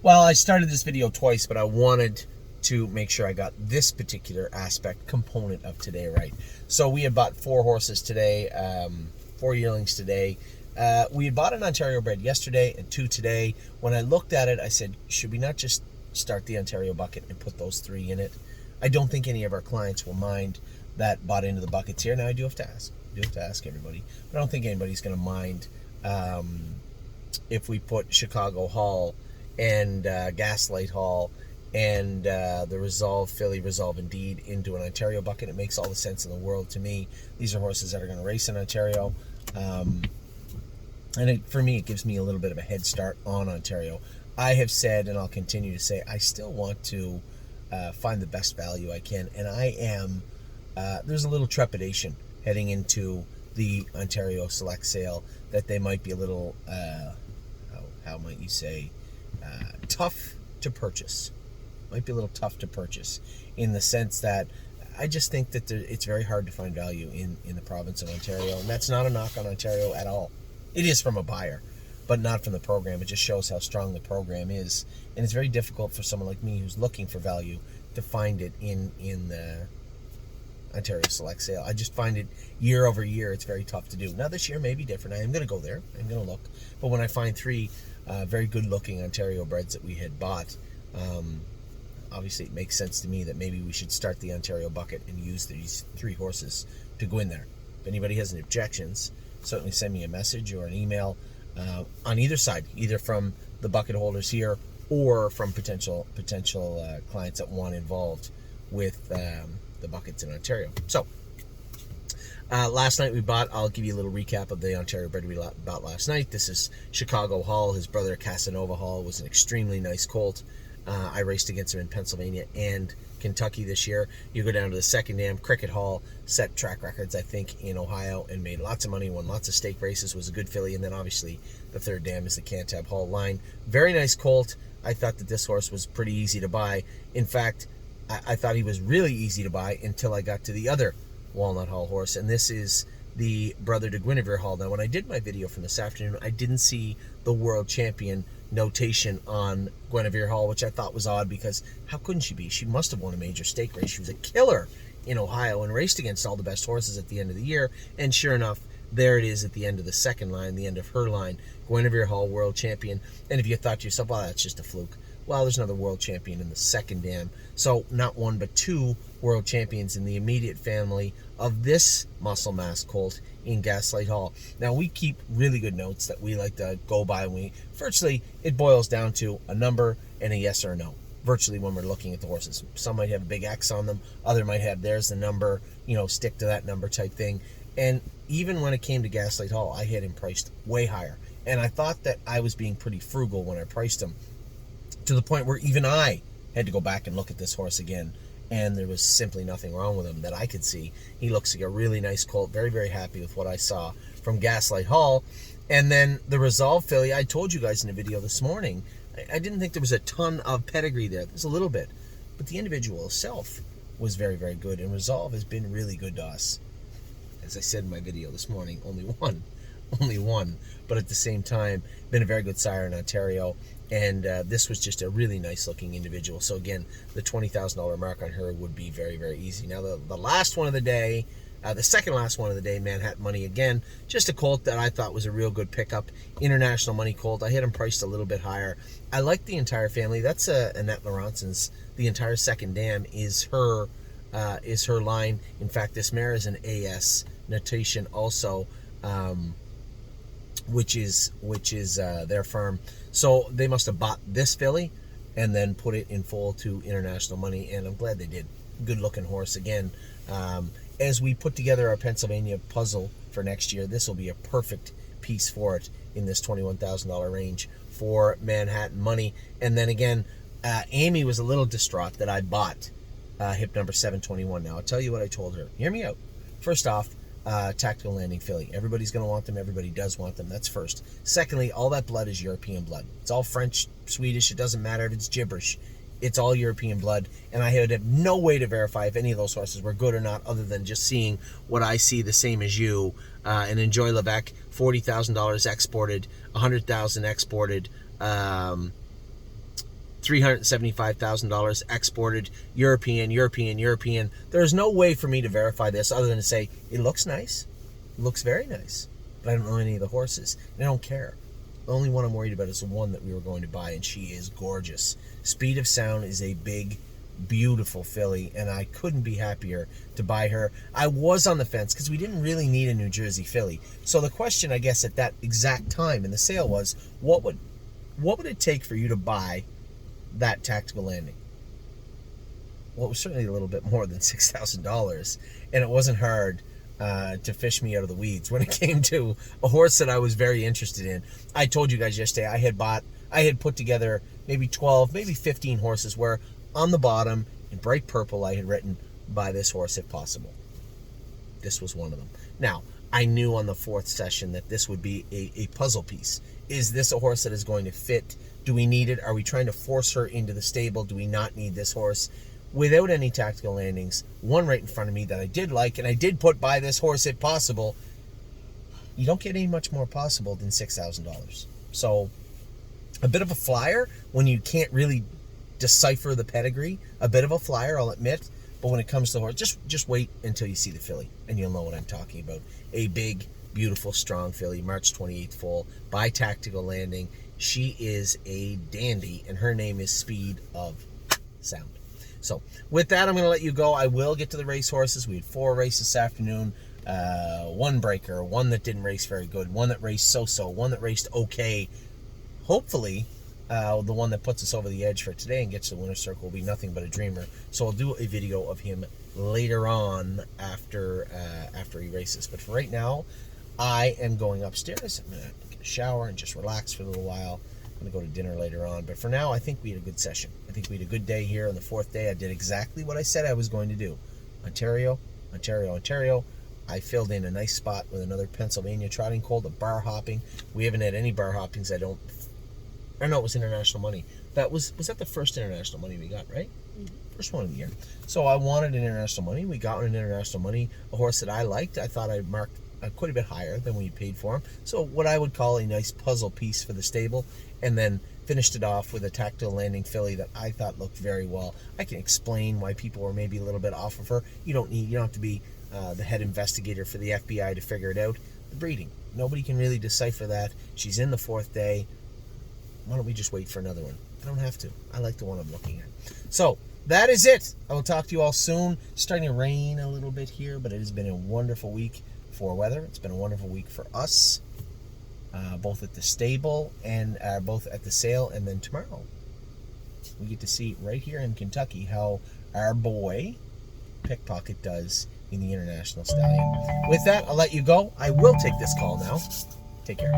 Well, I started this video twice, but I wanted to make sure I got this particular component of today right. So we had bought 4 horses today, 4 yearlings today. We had bought an Ontario bred yesterday and 2 today. When I looked at it, I said, should we not just start the Ontario bucket and put those 3 in it? I don't think any of our clients will mind that bought into the buckets here. Now, I do have to ask everybody, but I don't think anybody's going to mind if we put Chicago Hall and Gaslight Hall and the Resolve Filly, Resolve Indeed into an Ontario bucket. It makes all the sense in the world to me. These are horses that are going to race in Ontario. And for me, it gives me a little bit of a head start on Ontario. I have said, and I'll continue to say, I still want to find the best value I can. And I am, there's a little trepidation heading into the Ontario Select Sale that they might be a little, how might you say, tough to purchase. Might be a little tough to purchase in the sense that I just think that it's very hard to find value in the province of Ontario. And that's not a knock on Ontario at all. It is from a buyer, but not from the program. It just shows how strong the program is. And it's very difficult for someone like me who's looking for value to find it in the Ontario Select Sale. I just find it year over year, it's very tough to do. Now this year may be different. I am going to go there. I'm going to look. But when I find 3 very good looking Ontario breds that we had bought, obviously it makes sense to me that maybe we should start the Ontario bucket and use these 3 horses to go in there. If anybody has any objections, certainly send me a message or an email on either side, either from the bucket holders here or from potential clients that want involved with the buckets in Ontario. So last night we bought, I'll give you a little recap of the Ontario bred we bought last night. This is Chicago Hall. His brother Casanova Hall was an extremely nice colt. I raced against him in Pennsylvania and Kentucky this year. You go down to the second dam, Cricket Hall, set track records, I think, in Ohio and made lots of money, won lots of stake races, was a good filly. And then obviously the third dam is the Cantab Hall line. Very nice colt. I thought that this horse was pretty easy to buy. In fact, I thought he was really easy to buy until I got to the other Walnut Hall horse, and this is the brother to Guinevere Hall. Now, when I did my video from this afternoon, I didn't see the world champion notation on Guinevere Hall, which I thought was odd because how couldn't she be? She must have won a major stake race. She was a killer in Ohio and raced against all the best horses at the end of the year, and sure enough, there it is at the end of the second line, the end of her line, Guinevere Hall, world champion. And if you thought to yourself, well, that's just a fluke, well, there's another world champion in the second dam. So not 1 but 2 world champions in the immediate family of this muscle mass colt in Gaslight Hall. Now, we keep really good notes that we like to go by. Virtually, it boils down to a number and a yes or a no. Virtually, when we're looking at the horses, some might have a big X on them, other might have there's the number, stick to that number type thing. And even when it came to Gaslight Hall, I had him priced way higher, and I thought that I was being pretty frugal when I priced him, to the point where even I had to go back and look at this horse again, and there was simply nothing wrong with him that I could see. He looks like a really nice colt. Very, very happy with what I saw from Gaslight Hall. And then the Resolve filly, I told you guys in a video this morning, I didn't think there was a ton of pedigree there. There's a little bit, but the individual itself was very, very good, and Resolve has been really good to us. As I said in my video this morning, only one, but at the same time, been a very good sire in Ontario. And this was just a really nice looking individual. So again, the $20,000 mark on her would be very, very easy. Now the last one of the day, the second last one of the day, Manhattan Money again. Just a colt that I thought was a real good pickup. International Money colt. I had him priced a little bit higher. I like the entire family. That's Annette Laurenson's. The entire second dam is her line. In fact, this mare is an AS notation also. Which is their firm. So they must have bought this filly and then put it in full to International Money, and I'm glad they did. Good looking horse again. As we put together our Pennsylvania puzzle for next year, this will be a perfect piece for it in this $21,000 range for Manhattan Money. And then again, Amy was a little distraught that I bought hip number 721. Now I'll tell you what I told her. Hear me out. First off, Tactical Landing filly. Everybody's going to want them. Everybody does want them. That's first. Secondly, all that blood is European blood. It's all French, Swedish. It doesn't matter if it's gibberish. It's all European blood. And I had no way to verify if any of those horses were good or not, other than just seeing what I see the same as you. And Enjoy Lebec, $40,000 exported, $100,000 exported. $375,000 exported, European. There's no way for me to verify this other than to say, it looks nice. It looks very nice. But I don't know any of the horses. And I don't care. The only one I'm worried about is the one that we were going to buy, and she is gorgeous. Speed of Sound is a big, beautiful filly, and I couldn't be happier to buy her. I was on the fence because we didn't really need a New Jersey filly. So the question, I guess, at that exact time in the sale was, what would it take for you to buy that Tactical Landing? Well, it was certainly a little bit more than $6,000, and it wasn't hard to fish me out of the weeds when it came to a horse that I was very interested in. I told you guys yesterday I had put together maybe 12, maybe 15 horses where on the bottom in bright purple I had written, buy this horse if possible. This was one of them. Now, I knew on the fourth session that this would be a puzzle piece. Is this a horse that is going to fit? Do we need it? Are we trying to force her into the stable? Do we not need this horse? Without any Tactical Landings, one right in front of me that I did like, and I did put buy this horse if possible. You don't get any much more possible than $6,000. So, a bit of a flyer when you can't really decipher the pedigree. A bit of a flyer, I'll admit. But when it comes to horse, just wait until you see the filly, and you'll know what I'm talking about. A big, beautiful, strong filly, March 28th foal, by Tactical Landing. She is a dandy, and her name is Speed of Sound. So, with that, I'm going to let you go. I will get to the race horses. We had 4 races this afternoon. One breaker, one that didn't race very good, one that raced so-so, one that raced okay. Hopefully, the one that puts us over the edge for today and gets to the winner's circle will be Nothing But a Dreamer. So I'll do a video of him later on after he races. But for right now, I am going upstairs. I'm going to get a shower and just relax for a little while. I'm going to go to dinner later on. But for now, I think we had a good session. I think we had a good day here on the 4th day. I did exactly what I said I was going to do. Ontario. I filled in a nice spot with another Pennsylvania trotting colt, a bar hopping. We haven't had any bar hoppings. I know it was International Money. Was that the first International Money we got, right? Mm-hmm. First one of the year. So I wanted an International Money. We got an International Money, a horse that I liked. I thought I marked quite a bit higher than we paid for him. So what I would call a nice puzzle piece for the stable, and then finished it off with a Tactical Landing filly that I thought looked very well. I can explain why people were maybe a little bit off of her. You don't have to be the head investigator for the FBI to figure it out. The breeding. Nobody can really decipher that. She's in the 4th day. Why don't we just wait for another one? I don't have to. I like the one I'm looking at. So, that is it. I will talk to you all soon. It's starting to rain a little bit here, but it has been a wonderful week for weather. It's been a wonderful week for us, both at the stable and both at the sale, and then tomorrow we get to see right here in Kentucky how our boy Pickpocket does in the International Stallion. With that, I'll let you go. I will take this call now. Take care.